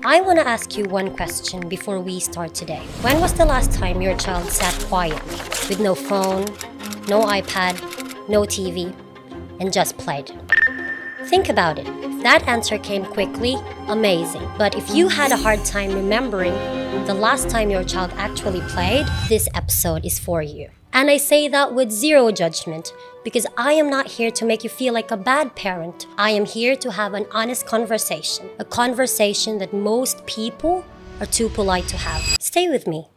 I want to ask you one question before we start today. When was the last time your child sat quietly with no phone, no iPad, no TV, and just played? Think about it. If that answer came quickly, amazing. But if you had a hard time remembering the last time your child actually played, this episode is for you. And I say that with zero judgment because I am not here to make you feel like a bad parent. I am here to have an honest conversation, a conversation that most people are too polite to have. Stay with me.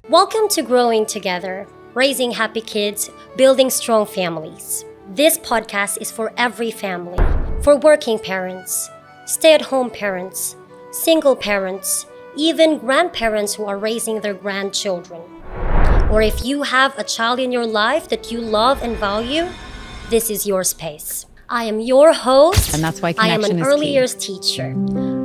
Welcome to Growing Together, raising happy kids, building strong families. This podcast is for every family, for working parents, stay-at-home parents, single parents, even grandparents who are raising their grandchildren. Or if you have a child in your life that you love and value, this is your space. I am your host. And that's why I am connection an is early key. years teacher.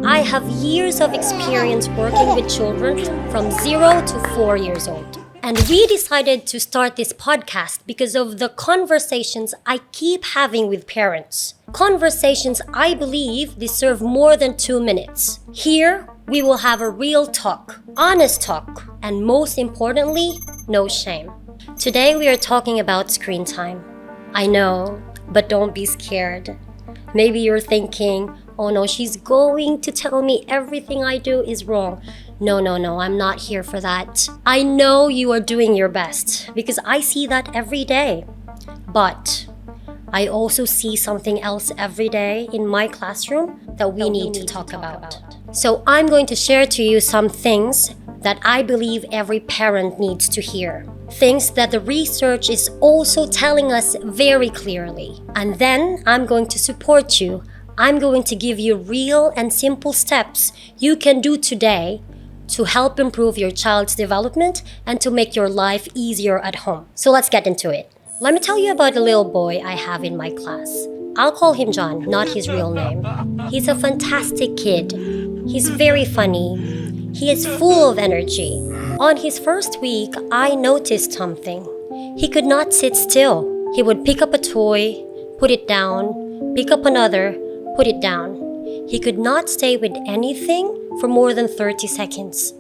I have years of experience working with children from 0 to 4 years old. And we decided to start this podcast because of the conversations I keep having with parents. Conversations I believe deserve more than 2 minutes. Here, we will have a real talk, honest talk, and most importantly, no shame. Today, we are talking about screen time. I know, but don't be scared. Maybe you're thinking, oh no, she's going to tell me everything I do is wrong. No, I'm not here for that. I know you are doing your best because I see that every day. But I also see something else every day in my classroom that we need to talk about. So I'm going to share to you some things that I believe every parent needs to hear. Things that the research is also telling us very clearly. And then I'm going to support you. I'm going to give you real and simple steps you can do today to help improve your child's development and to make your life easier at home. So let's get into it. Let me tell you about a little boy I have in my class. I'll call him John, not his real name. He's a fantastic kid. He's very funny. He is full of energy. On his first week, I noticed something. He could not sit still. He would pick up a toy, put it down, pick up another, put it down. He could not stay with anything for more than 30 seconds.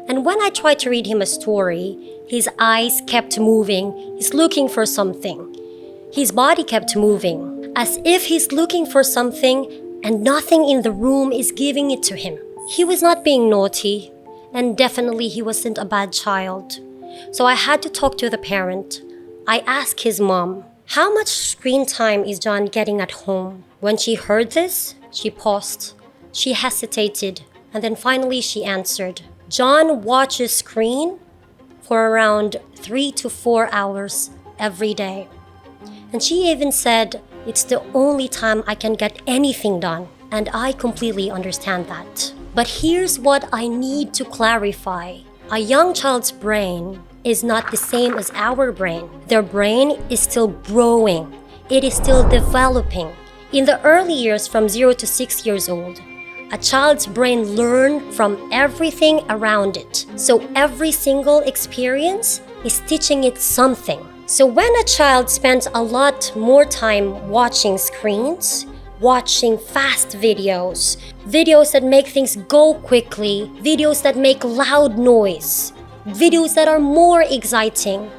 And when I tried to read him a story, his eyes kept moving. He's looking for something. His body kept moving, as if he's looking for something and nothing in the room is giving it to him. He was not being naughty, and definitely he wasn't a bad child. So I had to talk to the parent. I asked his mom, how much screen time is John getting at home? When she heard this, she paused. She hesitated, and then finally she answered, John watches screen for around 3 to 4 hours every day. And she even said, it's the only time I can get anything done. And I completely understand that. But here's what I need to clarify. A young child's brain is not the same as our brain. Their brain is still growing. It is still developing. In the early years from 0 to 6 years old, a child's brain learns from everything around it. So every single experience is teaching it something. So when a child spends a lot more time watching screens, watching fast videos that make things go quickly, videos that make loud noise, videos that are more exciting,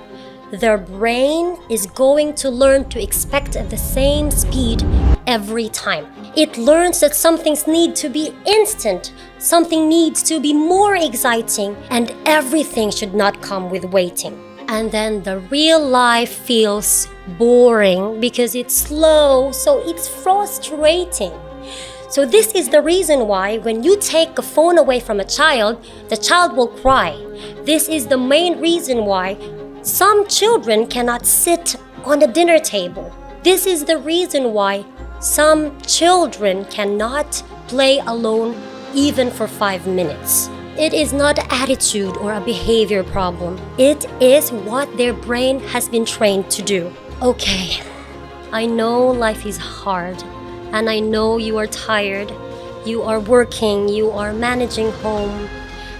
their brain is going to learn to expect at the same speed every time. It learns that some things need to be instant, something needs to be more exciting, and everything should not come with waiting. And then the real life feels boring because it's slow, so it's frustrating. So this is the reason why when you take a phone away from a child, the child will cry. This is the main reason why some children cannot sit on a dinner table. This is the reason why some children cannot play alone even for 5 minutes. It is not attitude or a behavior problem. It is what their brain has been trained to do. Okay, I know life is hard, and I know you are tired. You are working, you are managing home,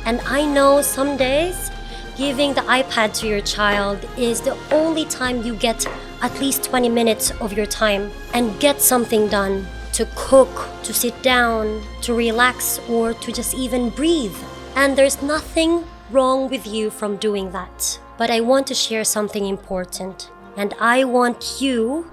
and I know some days giving the iPad to your child is the only time you get at least 20 minutes of your time and get something done, to cook, to sit down, to relax, or to just even breathe. And there's nothing wrong with you from doing that. But I want to share something important, and I want you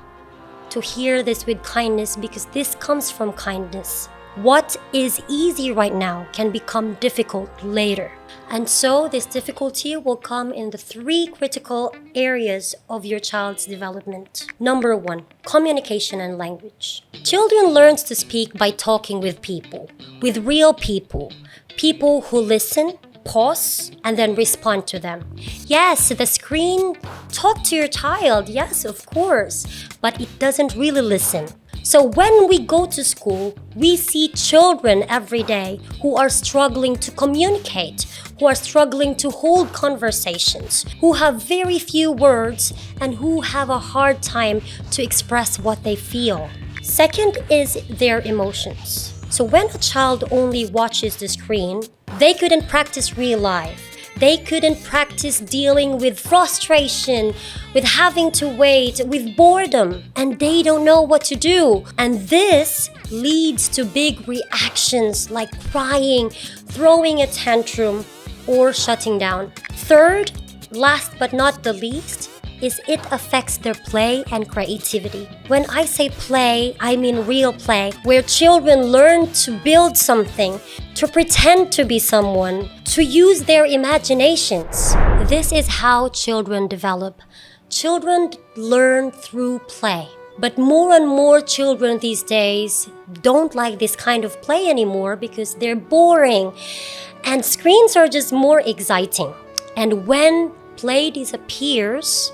to hear this with kindness, because this comes from kindness. What is easy right now can become difficult later. And so this difficulty will come in the 3 critical areas of your child's development. Number 1, communication and language. Children learn to speak by talking with people, with real people, people who listen, pause, and then respond to them. Yes, the screen talk to your child, yes, of course, but it doesn't really listen. So when we go to school, we see children every day who are struggling to communicate, who are struggling to hold conversations, who have very few words, and who have a hard time to express what they feel. Second is their emotions. So when a child only watches the screen, they couldn't practice real life. They couldn't practice dealing with frustration, with having to wait, with boredom, and they don't know what to do. And this leads to big reactions like crying, throwing a tantrum, or shutting down. Third, last but not the least, is it affects their play and creativity. When I say play, I mean real play, where children learn to build something, to pretend to be someone, to use their imaginations. This is how children develop. Children learn through play. But more and more children these days don't like this kind of play anymore because they're boring. And screens are just more exciting. And when play disappears,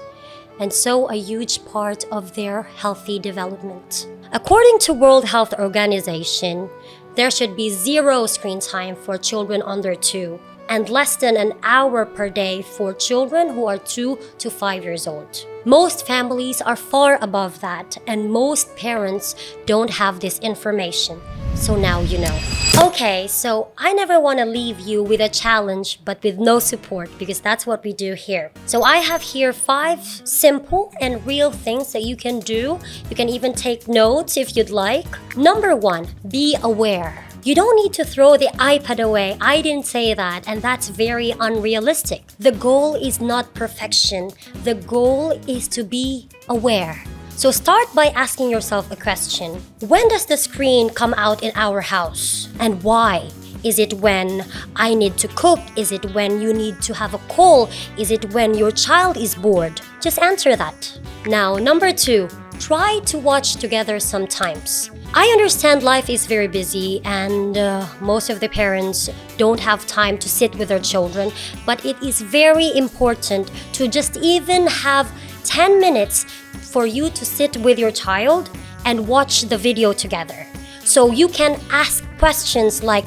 and so a huge part of their healthy development. According to World Health Organization, there should be 0 screen time for children under 2 and less than an hour per day for children who are 2 to 5 years old. Most families are far above that, and most parents don't have this information. So now you know. Okay, so I never want to leave you with a challenge but with no support, because that's what we do here. So I have here 5 simple and real things that you can do. You can even take notes if you'd like. Number 1, be aware. You don't need to throw the iPad away. I didn't say that, and that's very unrealistic. The goal is not perfection. The goal is to be aware. So start by asking yourself a question. When does the screen come out in our house? And why? Is it when I need to cook? Is it when you need to have a call? Is it when your child is bored? Just answer that. Now, number 2, try to watch together sometimes. I understand life is very busy and most of the parents don't have time to sit with their children, but it is very important to just even have 10 minutes for you to sit with your child and watch the video together. So you can ask questions like,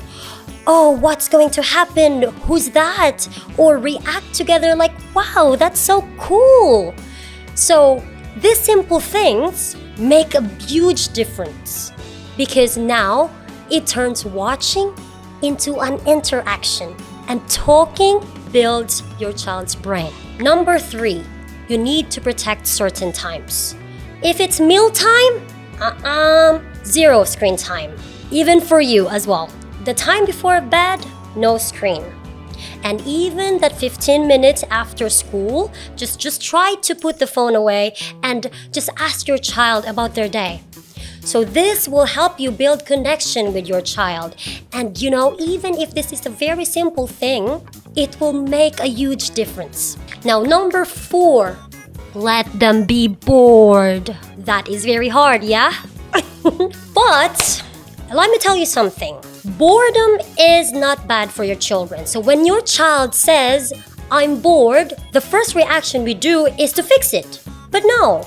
oh, what's going to happen? Who's that? Or react together like, wow, that's so cool. So these simple things make a huge difference, because now it turns watching into an interaction, and talking builds your child's brain. Number 3, you need to protect certain times. If it's mealtime, 0 screen time. Even for you as well. The time before bed, no screen. And even that 15 minutes after school, just try to put the phone away and just ask your child about their day. So this will help you build connection with your child. And even if this is a very simple thing, it will make a huge difference. Now, number 4, let them be bored. That is very hard, yeah? But let me tell you something. Boredom is not bad for your children. So when your child says, I'm bored, the first reaction we do is to fix it. But no,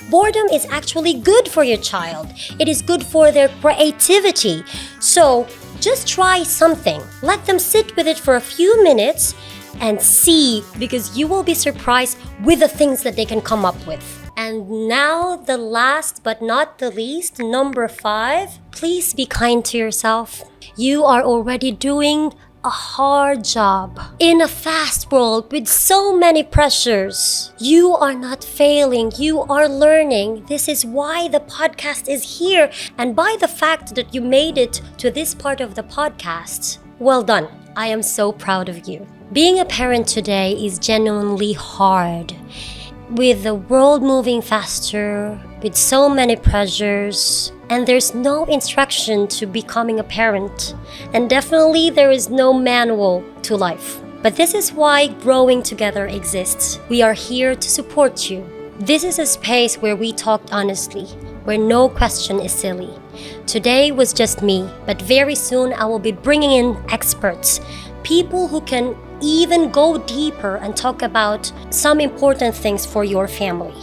boredom is actually good for your child. It is good for their creativity. So just try something. Let them sit with it for a few minutes and see, because you will be surprised with the things that they can come up with. And now the last but not the least, number 5, please be kind to yourself. You are already doing a hard job in a fast world with so many pressures. You are not failing, you are learning. This is why the podcast is here. And by the fact that you made it to this part of the podcast, well done. I am so proud of you. Being a parent today is genuinely hard. With the world moving faster, with so many pressures, and there's no instruction to becoming a parent, and definitely there is no manual to life. But this is why Growing Together exists. We are here to support you. This is a space where we talk honestly, where no question is silly. Today was just me, but very soon I will be bringing in experts, people who can even go deeper and talk about some important things for your family.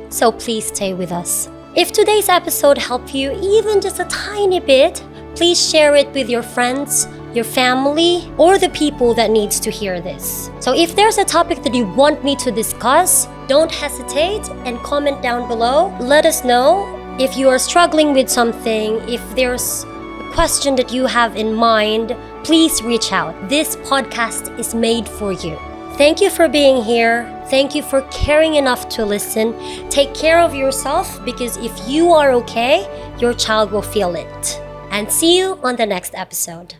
So please stay with us. If today's episode helped you even just a tiny bit, please share it with your friends, your family, or the people that needs to hear this. So if there's a topic that you want me to discuss, don't hesitate and comment down below. Let us know if you are struggling with something, if there's a question that you have in mind, please reach out. This podcast is made for you. Thank you for being here. Thank you for caring enough to listen. Take care of yourself, because if you are okay, your child will feel it. And see you on the next episode.